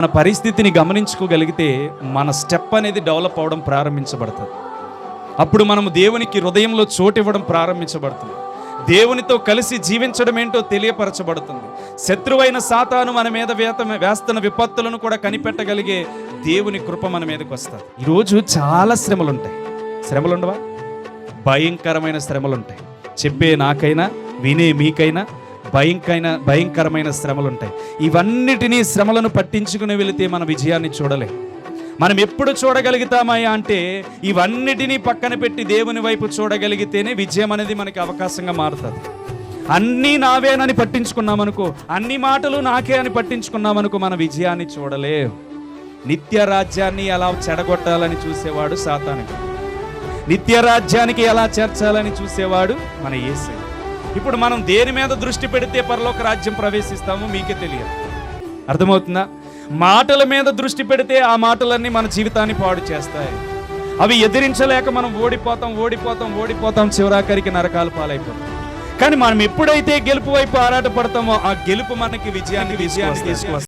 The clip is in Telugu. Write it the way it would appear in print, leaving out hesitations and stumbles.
మన పరిస్థితిని గమనించుకోగలిగితే మన స్టెప్ అనేది డెవలప్ అవడం ప్రారంభించబడుతుంది. అప్పుడు మనము దేవునికి హృదయంలో చోటు ఇవ్వడం ప్రారంభించబడుతుంది. దేవునితో కలిసి జీవించడం ఏంటో తెలియపరచబడుతుంది. శత్రువైన సాతాను మన మీద వేస్తున్న విపత్తులను కూడా కనిపెట్టగలిగే దేవుని కృప మన మీదకి వస్తుంది. ఈరోజు చాలా శ్రమలు ఉంటాయి. శ్రమలు ఉండవా? భయంకరమైన శ్రమలు ఉంటాయి. చెప్పే నాకైనా వినే మీకైనా భయంకరమైన శ్రమలు ఉంటాయి. ఇవన్నిటినీ శ్రమలను పట్టించుకుని వెళితే మన విజయాన్ని చూడలేం. మనం ఎప్పుడు చూడగలుగుతామయ్యా అంటే ఇవన్నిటినీ పక్కన పెట్టి దేవుని వైపు చూడగలిగితేనే విజయం అనేది మనకి అవకాశంగా మారుతుంది. అన్నీ నావేనని పట్టించుకున్నామనుకో, అన్ని మాటలు నాకే అని పట్టించుకున్నామనుకో, మన విజయాన్ని చూడలేం. నిత్య రాజ్యాన్ని ఎలా చెడగొట్టాలని చూసేవాడు సాతానుడు. నిత్య రాజ్యానికి ఎలా చేర్చాలని చూసేవాడు మన యేసయ్య. ఇప్పుడు మనం దేని మీద దృష్టి పెడితే పరలోక రాజ్యం ప్రవేశిస్తామో మీకే తెలియదు. అర్థమవుతుందా? మాటల మీద దృష్టి పెడితే ఆ మాటలన్నీ మన జీవితాన్ని పాడు చేస్తాయి. అవి ఎదిరించలేక మనం ఓడిపోతాం, చివరాఖరికి నరకాలు పాలైపోతాం. కానీ మనం ఎప్పుడైతే గెలుపు వైపు ఆరాటపడతామో ఆ గెలుపు మనకి విజయాన్ని తీసుకొస్తుంది.